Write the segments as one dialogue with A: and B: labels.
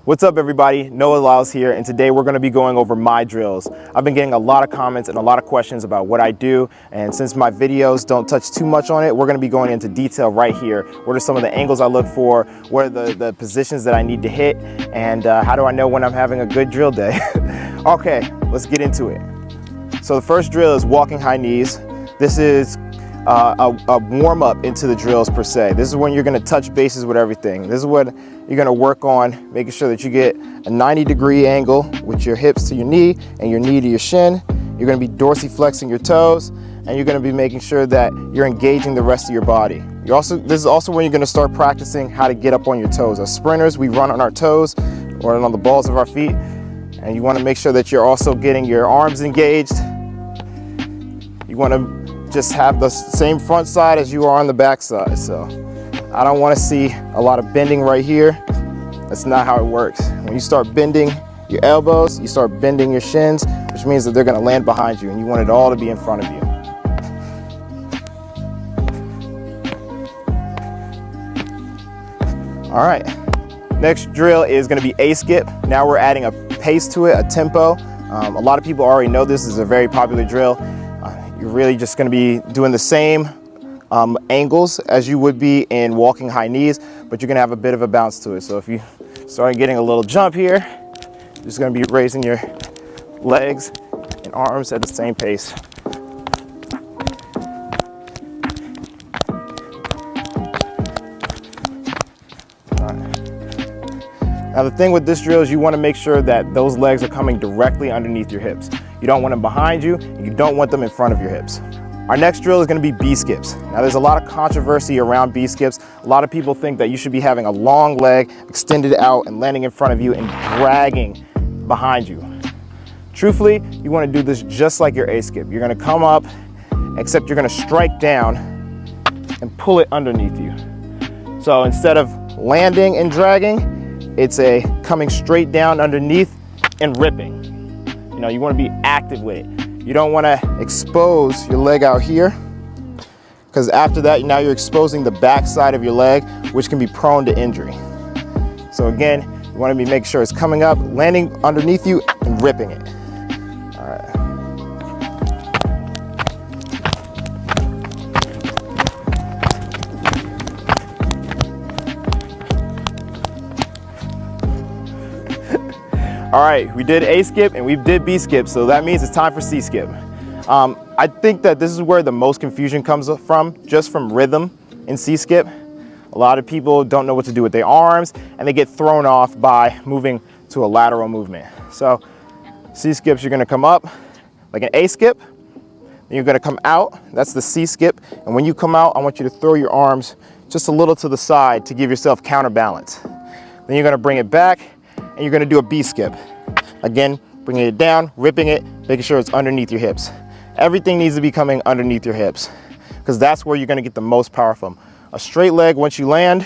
A: What's up everybody, Noah Lyles here, and today we're going to be going over my drills. I've been getting a lot of comments and a lot of questions about what I do, and since my videos don't touch too much on it, we're going to be going into detail right here. What are some of the angles I look for, what are the positions that I need to hit, and how do I know when I'm having a good drill day? Okay, let's get into it. So the first drill is walking high knees. This is a warm-up into the drills per se. This is when you're going to touch bases with everything. This is what you're going to work on, making sure that you get a 90-degree angle with your hips to your knee and your knee to your shin. You're going to be dorsiflexing your toes, and you're going to be making sure that you're engaging the rest of your body. This is also when you're going to start practicing how to get up on your toes. As sprinters, we run on our toes or on the balls of our feet, and you want to make sure that you're also getting your arms engaged. You want to just have the same front side as you are on the back side. So I don't want to see a lot of bending right here. That's not how it works. When you start bending your elbows, you start bending your shins, which means that they're going to land behind you, and you want it all to be in front of you. All right, next drill is going to be A skip. Now we're adding a pace to it, a tempo. A lot of people already know this is a very popular drill. You're really just going to be doing the same angles as you would be in walking high knees, but you're going to have a bit of a bounce to it. So if you start getting a little jump here, you're just going to be raising your legs and arms at the same pace. Now the thing with this drill is you want to make sure that those legs are coming directly underneath your hips. You don't want them behind you, and you don't want them in front of your hips. Our next drill is going to be B skips. Now there's a lot of controversy around B skips. A lot of people think that you should be having a long leg extended out and landing in front of you and dragging behind you. Truthfully, you want to do this just like your A skip. You're going to come up, except you're going to strike down and pull it underneath you. So instead of landing and dragging, it's a coming straight down underneath and ripping. You know, you want to be active with it. You don't want to expose your leg out here, because after that, now you're exposing the back side of your leg, which can be prone to injury. So again, you want to be making sure it's coming up, landing underneath you, and ripping it. All right. All right, we did A skip and we did B skip, so that means it's time for C skip. I think that this is where the most confusion comes from, just from rhythm in C skip. A lot of people don't know what to do with their arms, and they get thrown off by moving to a lateral movement. So C skips, you're gonna come up like an A skip, then you're gonna come out, that's the C skip, and when you come out, I want you to throw your arms just a little to the side to give yourself counterbalance. Then you're gonna bring it back, and you're gonna do a B skip. Again, bringing it down, ripping it, making sure it's underneath your hips. Everything needs to be coming underneath your hips, because that's where you're gonna get the most power from. A straight leg, once you land,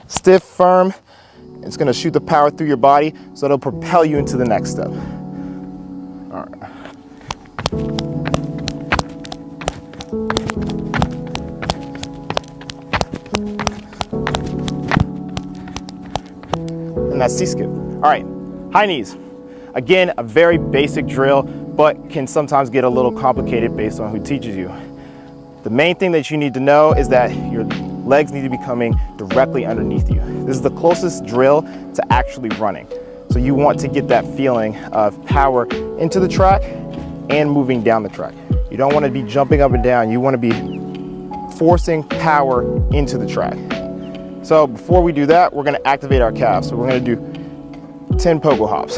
A: stiff, firm, it's gonna shoot the power through your body, so it'll propel you into the next step. All right. And that's C skip. All right, high knees. Again, a very basic drill, but can sometimes get a little complicated based on who teaches you. The main thing that you need to know is that your legs need to be coming directly underneath you. This is the closest drill to actually running. So you want to get that feeling of power into the track and moving down the track. You don't want to be jumping up and down. You want to be forcing power into the track. So before we do that, we're going to activate our calves. So we're going to do 10 pogo hops.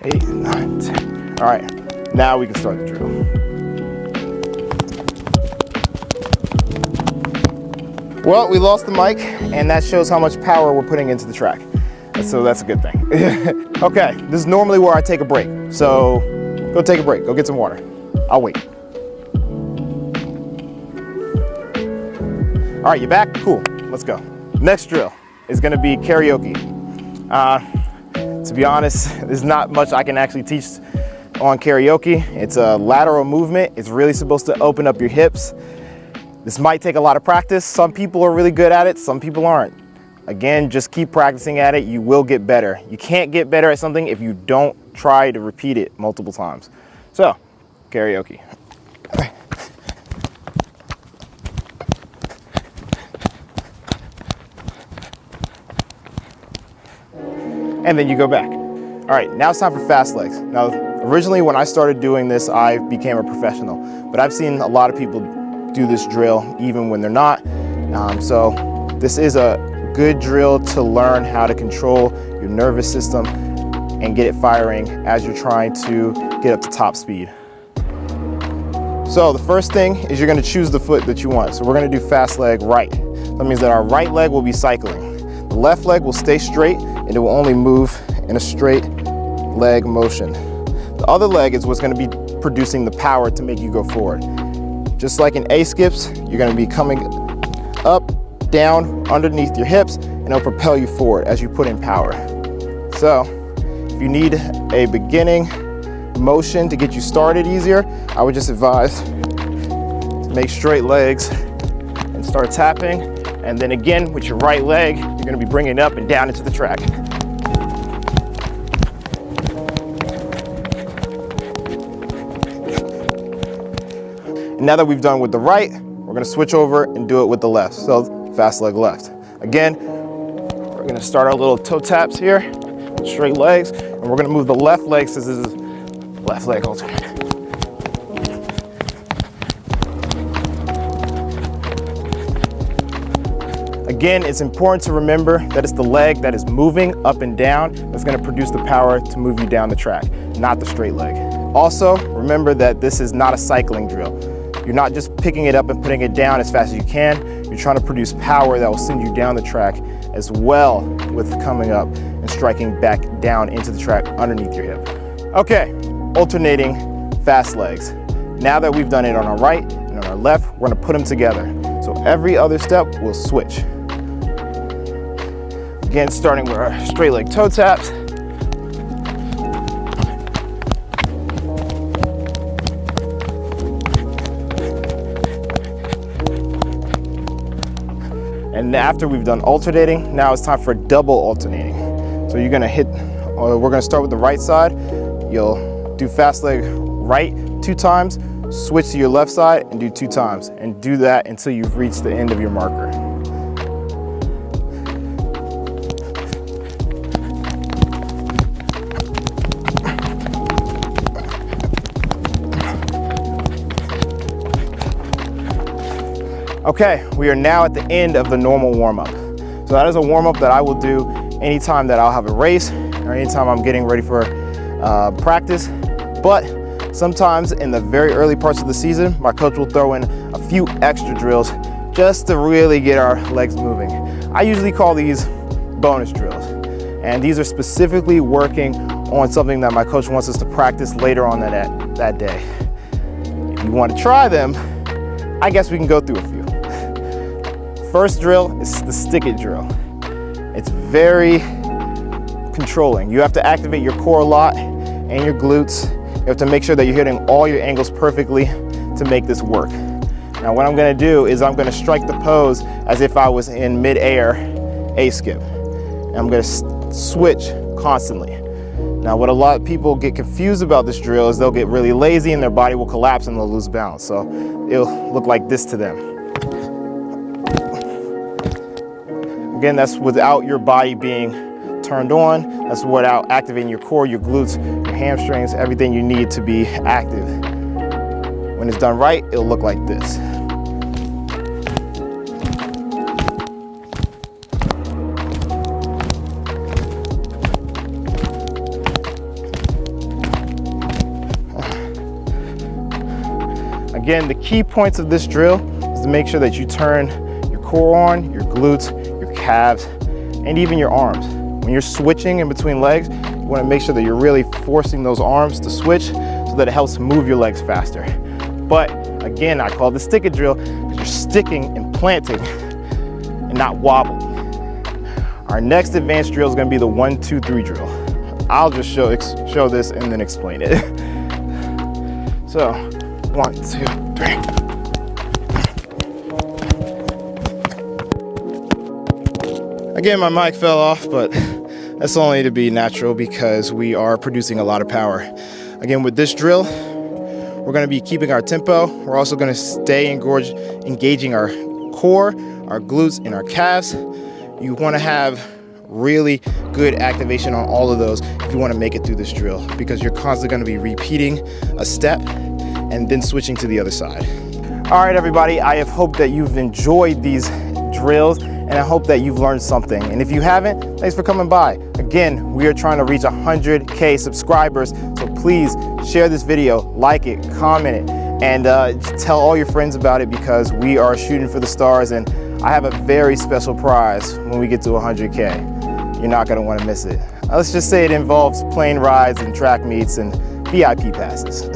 A: 8, 9, 10. All right, now we can start the drill. Well, we lost the mic, and that shows how much power we're putting into the track. So that's a good thing. Okay, this is normally where I take a break. So go take a break, go get some water. I'll wait. All right, you back? Cool, let's go. Next drill is gonna be karaoke. To be honest, there's not much I can actually teach on karaoke. It's a lateral movement. It's really supposed to open up your hips. This might take a lot of practice. Some people are really good at it, some people aren't. Again, just keep practicing at it. You will get better. You can't get better at something if you don't try to repeat it multiple times. So, karaoke. And then you go back. All right, now it's time for fast legs. Now, originally when I started doing this, I became a professional, but I've seen a lot of people do this drill even when they're not. So this is a good drill to learn how to control your nervous system and get it firing as you're trying to get up to top speed. So the first thing is you're gonna choose the foot that you want. So we're gonna do fast leg right. That means that our right leg will be cycling. The left leg will stay straight and it will only move in a straight leg motion. The other leg is what's gonna be producing the power to make you go forward. Just like in A skips, you're gonna be coming up, down, underneath your hips, and it'll propel you forward as you put in power. So, if you need a beginning motion to get you started easier, I would just advise to make straight legs and start tapping. And then again, with your right leg, you're gonna be bringing it up and down into the track. And now that we've done with the right, we're gonna switch over and do it with the left. So fast leg left. Again, we're gonna start our little toe taps here, straight legs, and we're gonna move the left leg since this is left leg alternate. Again, it's important to remember that it's the leg that is moving up and down that's gonna produce the power to move you down the track, not the straight leg. Also, remember that this is not a cycling drill. You're not just picking it up and putting it down as fast as you can. You're trying to produce power that will send you down the track as well with coming up and striking back down into the track underneath your hip. Okay, alternating fast legs. Now that we've done it on our right and on our left, we're gonna put them together. So every other step will switch. Again, starting with our straight leg toe taps. And after we've done alternating, now it's time for double alternating. So you're gonna we're gonna start with the right side. You'll do fast leg right 2 times, switch to your left side and do 2 times. And do that until you've reached the end of your marker. Okay, we are now at the end of the normal warm-up. So that is a warm-up that I will do anytime that I'll have a race or anytime I'm getting ready for practice. But sometimes in the very early parts of the season, my coach will throw in a few extra drills just to really get our legs moving. I usually call these bonus drills. And these are specifically working on something that my coach wants us to practice later on that day. If you want to try them, I guess we can go through a few. First drill is the stick it drill. It's very controlling. You have to activate your core a lot and your glutes. You have to make sure that you're hitting all your angles perfectly to make this work. Now what I'm gonna do is I'm gonna strike the pose as if I was in mid-air A skip. And I'm gonna switch constantly. Now what a lot of people get confused about this drill is they'll get really lazy and their body will collapse and they'll lose balance. So it'll look like this to them. Again, that's without your body being turned on. That's without activating your core, your glutes, your hamstrings, everything you need to be active. When it's done right, it'll look like this. Again, the key points of this drill is to make sure that you turn your core on, your glutes, your calves, and even your arms. When you're switching in between legs, you want to make sure that you're really forcing those arms to switch so that it helps move your legs faster. But again, I call this stick it drill because you're sticking and planting and not wobbling. Our next advanced drill is going to be the 1, 2, 3 drill. I'll just show this and then explain it. So 1, 2, 3. Again, my mic fell off, but that's only to be natural because we are producing a lot of power. Again, with this drill, we're going to be keeping our tempo. We're also going to stay engaging our core, our glutes, and our calves. You want to have really good activation on all of those if you want to make it through this drill, because you're constantly going to be repeating a step and then switching to the other side. All right, everybody, I have hoped that you've enjoyed these drills, and I hope that you've learned something. And if you haven't, thanks for coming by. Again, we are trying to reach 100K subscribers, so please share this video, like it, comment it, and tell all your friends about it, because we are shooting for the stars, and I have a very special prize when we get to 100K. You're not gonna wanna miss it. Let's just say it involves plane rides and track meets and VIP passes.